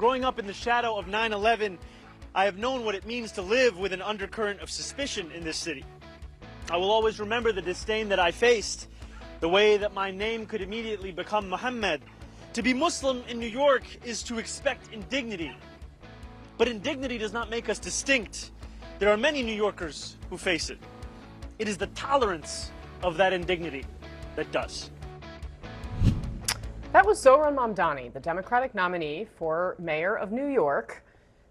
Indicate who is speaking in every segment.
Speaker 1: Growing up in the shadow of 9/11, I have known what it means to live with an undercurrent of suspicion in this city. I will always remember the disdain that I faced, the way that my name could immediately become Muhammad. To be Muslim in New York is to expect indignity. But indignity does not make us distinct. There are many New Yorkers who face it. It is the tolerance of that indignity that does.
Speaker 2: That was Zohran Mamdani, the Democratic nominee for mayor of New York,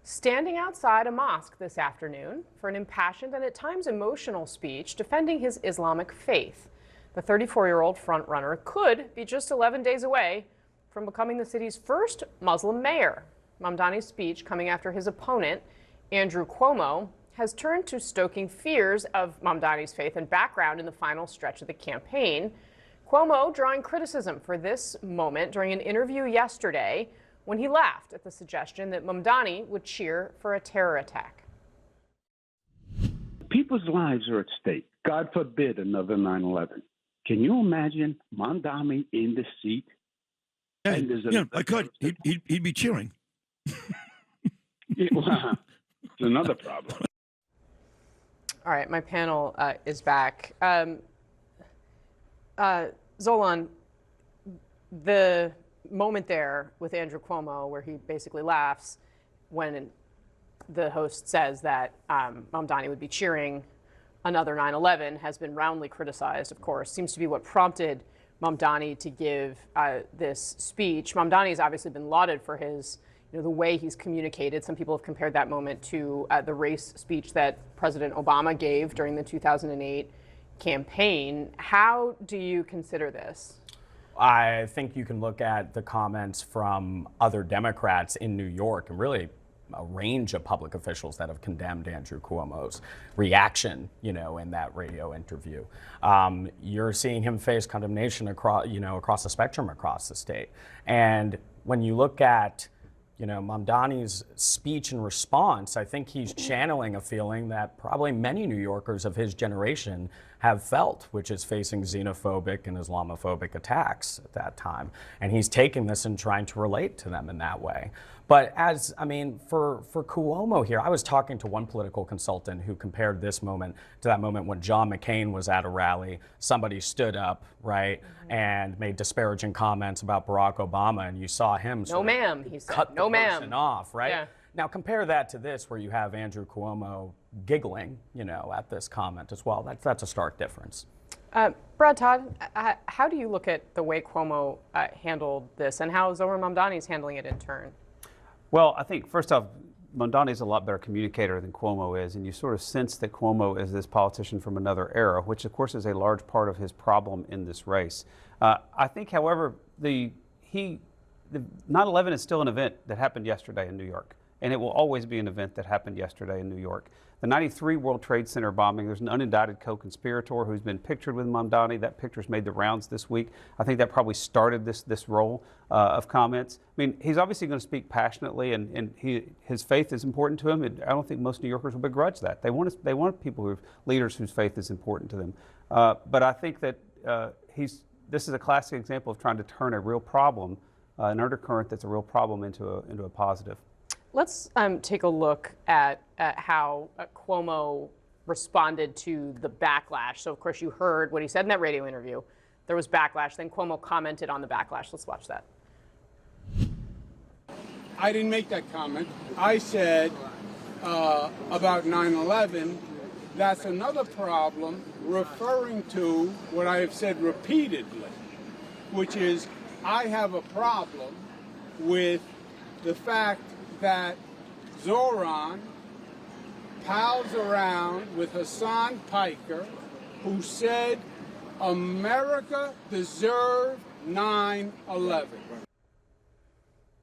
Speaker 2: standing outside a mosque this afternoon for an impassioned and at times emotional speech defending his Islamic faith. The 34-year-old frontrunner could be just 11 days away from becoming the city's first Muslim mayor. Mamdani's speech, coming after his opponent, Andrew Cuomo, has turned to stoking fears of Mamdani's faith and background in the final stretch of the campaign. Cuomo drawing criticism for this moment during an interview yesterday when he laughed at the suggestion that Mamdani would cheer for a terror attack.
Speaker 3: People's lives are at stake. God forbid another 9/11. Can you imagine Mamdani in the seat?
Speaker 4: Yeah, I could. He'd be cheering.
Speaker 3: Well, it's another problem.
Speaker 2: All right, my panel is back. Zohran, the moment there with Andrew Cuomo where he basically laughs when the host says that Mamdani would be cheering another 9/11 has been roundly criticized, of course. Seems to be what prompted Mamdani to give this speech. Mamdani has obviously been lauded for his, the way he's communicated. Some people have compared that moment to the race speech that President Obama gave during the 2008 campaign. How do you consider this?
Speaker 5: I think you can look at the comments from other Democrats in New York and really a range of public officials that have condemned Andrew Cuomo's reaction, in that radio interview. You're seeing him face condemnation across the spectrum across the state. And when you look at Mamdani's speech and response, I think he's channeling a feeling that probably many New Yorkers of his generation have felt, which is facing xenophobic and Islamophobic attacks at that time. And he's taking this and trying to relate to them in that way. But for Cuomo here, I was talking to one political consultant who compared this moment to that moment when John McCain was at a rally. Somebody stood up, right, and made disparaging comments about Barack Obama, and you saw him
Speaker 2: no ma'am, he said.
Speaker 5: Cut
Speaker 2: no
Speaker 5: the person
Speaker 2: ma'am
Speaker 5: off, right?
Speaker 2: Yeah.
Speaker 5: Now compare that to this, where you have Andrew Cuomo giggling, at this comment as well. That's a stark difference.
Speaker 2: Brad Todd, how do you look at the way Cuomo handled this and how Zohran Mamdani is handling it in turn?
Speaker 6: Well, I think first off, Mamdani is a lot better communicator than Cuomo is, and you sort of sense that Cuomo is this politician from another era, which of course is a large part of his problem in this race. I think, however, the 9/11 is still an event that happened yesterday in New York, and it will always be an event that happened yesterday in New York. The 93 World Trade Center bombing, there's an unindicted co-conspirator who's been pictured with Mamdani. That picture's made the rounds this week. I think that probably started this roll of comments. I mean, he's obviously going to speak passionately, and his faith is important to him. And I don't think most New Yorkers will begrudge that. They want people leaders whose faith is important to them. But I think that this is a classic example of trying to turn a real problem, an undercurrent that's a real problem into a positive.
Speaker 2: Let's take a look at how Cuomo responded to the backlash. So, of course, you heard what he said in that radio interview. There was backlash. Then Cuomo commented on the backlash. Let's watch that.
Speaker 7: I didn't make that comment. I said about 9/11, that's another problem, referring to what I have said repeatedly, which is I have a problem with the fact that Zohran pals around with Hassan Piker, who said America deserved 9/11.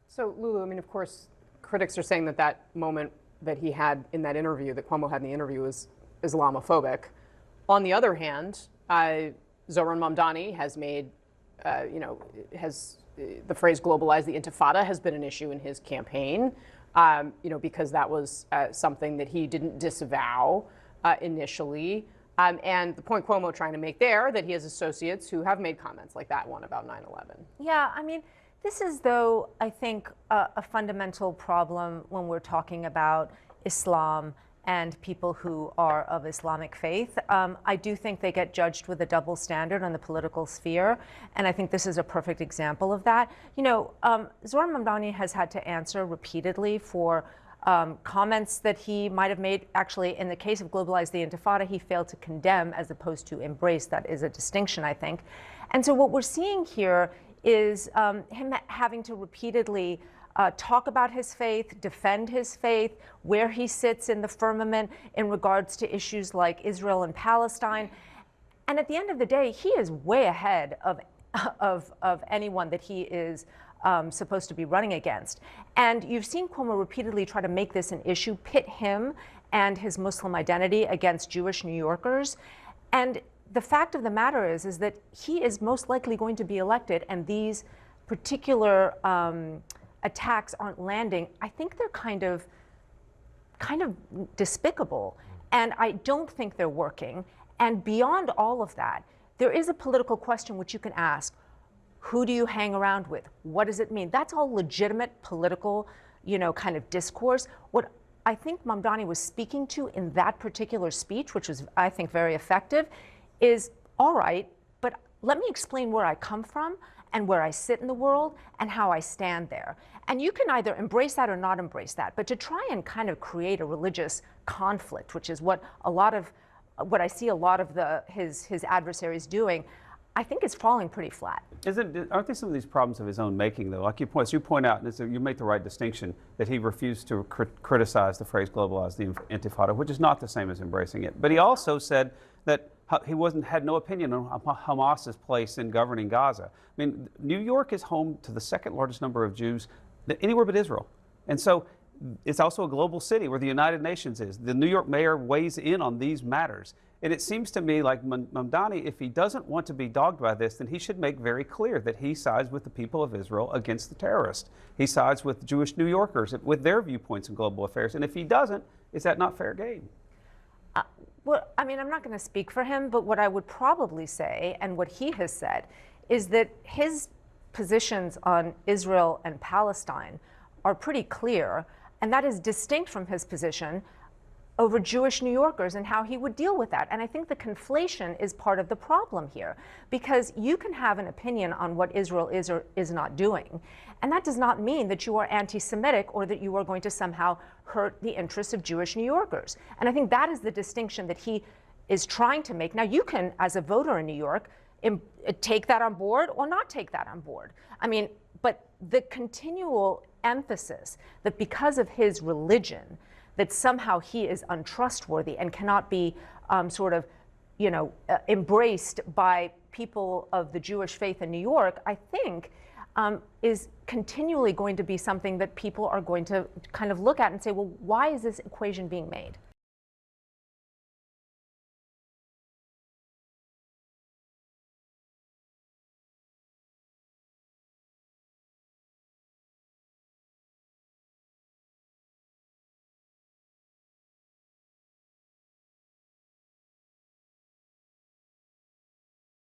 Speaker 2: So, Lulu, of course, critics are saying that moment that he had in that interview, that Cuomo had in the interview, was Islamophobic. On the other hand, Zohran Mamdani has made, the phrase globalize the intifada has been an issue in his campaign, because that was something that he didn't disavow initially. And the point Cuomo trying to make there, that he has associates who have made comments like that one about 9/11.
Speaker 8: Yeah, This is, though, I think, a fundamental problem when we're talking about Islam and people who are of Islamic faith. I do think they get judged with a double standard on the political sphere, and I think this is a perfect example of that. You know, Zohran Mamdani has had to answer repeatedly for comments that he might have made. Actually, in the case of Globalize the Intifada, he failed to condemn as opposed to embrace. That is a distinction, I think. And so what we're seeing here is him having to repeatedly talk about his faith, defend his faith, where he sits in the firmament in regards to issues like Israel and Palestine. And at the end of the day, he is way ahead of anyone that he is supposed to be running against. And you've seen Cuomo repeatedly try to make this an issue, pit him and his Muslim identity against Jewish New Yorkers. And the fact of the matter is that he is most likely going to be elected, and these particular attacks aren't landing. I think they're kind of despicable, and I don't think they're working. And beyond all of that, there is a political question which you can ask. Who do you hang around with? What does it mean? That's all legitimate political, kind of discourse. What I think Mamdani was speaking to in that particular speech, which was, I think, very effective, is, all right, but let me explain where I come from and where I sit in the world and how I stand there. And you can either embrace that or not embrace that. But to try and kind of create a religious conflict, which is what I see a lot of his adversaries doing, I think it's falling pretty flat.
Speaker 6: Aren't there some of these problems of his own making, though? Like you point out, and you make the right distinction, that he refused to criticize the phrase globalize the Intifada, which is not the same as embracing it. But he also said that he had no opinion on Hamas's place in governing Gaza. I mean, New York is home to the second largest number of Jews anywhere but Israel. And so it's also a global city where the United Nations is. The New York mayor weighs in on these matters. And it seems to me like Mamdani, if he doesn't want to be dogged by this, then he should make very clear that he sides with the people of Israel against the terrorists. He sides with Jewish New Yorkers with their viewpoints in global affairs. And if he doesn't, is that not fair game?
Speaker 8: Well, I mean, I'm not going to speak for him, but what I would probably say, and what he has said, is that his positions on Israel and Palestine are pretty clear, and that is distinct from his position over Jewish New Yorkers and how he would deal with that. And I think the conflation is part of the problem here, because you can have an opinion on what Israel is or is not doing, and that does not mean that you are anti-Semitic or that you are going to somehow hurt the interests of Jewish New Yorkers. And I think that is the distinction that he is trying to make. Now, you can, as a voter in New York, take that on board or not take that on board. I mean, but the continual emphasis that because of his religion, that somehow he is untrustworthy and cannot be embraced by people of the Jewish faith in New York, I think is continually going to be something that people are going to kind of look at and say, well, why is this equation being made?